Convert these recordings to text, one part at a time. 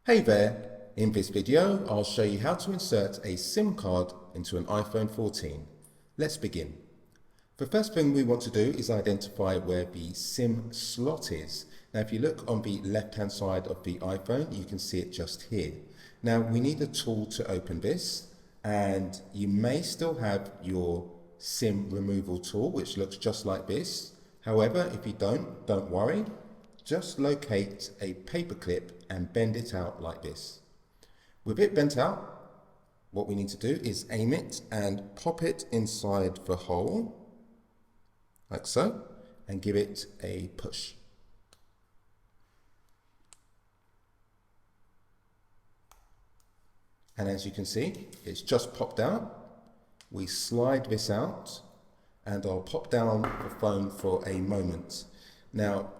Hey there, in this video I'll show you how to insert a SIM card into an iPhone 14. Let's begin. The first thing we want to do is identify where the SIM slot is. Now if you look on the left hand side of the iPhone you can see it just here. Now we need a tool to open this, and you may still have your SIM removal tool which looks just like this. However, if you don't worry. Just locate a paper clip and bend it out like this. With it bent out, what we need to do is aim it and pop it inside the hole, like so, and give it a push. And as you can see, it's just popped out. We slide this out and I'll pop down the phone for a moment. Now,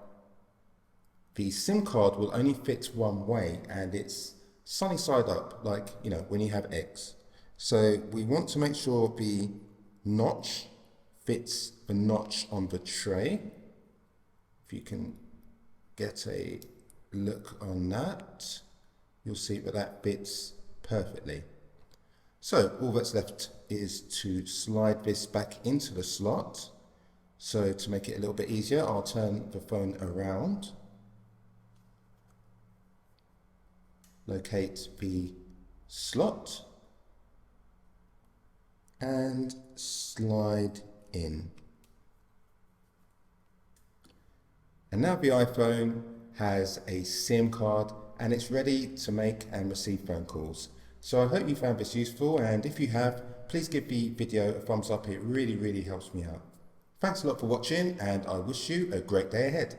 the SIM card will only fit one way and it's sunny side up, like, when you have eggs. So we want to make sure the notch fits the notch on the tray. If you can get a look on that, you'll see that fits perfectly. So all that's left is to slide this back into the slot. So to make it a little bit easier, I'll turn the phone around. Locate the slot and slide in. And now the iPhone has a SIM card and it's ready to make and receive phone calls. So I hope you found this useful, and if you have, please give the video a thumbs up. It really helps me out. Thanks a lot for watching and I wish you a great day ahead.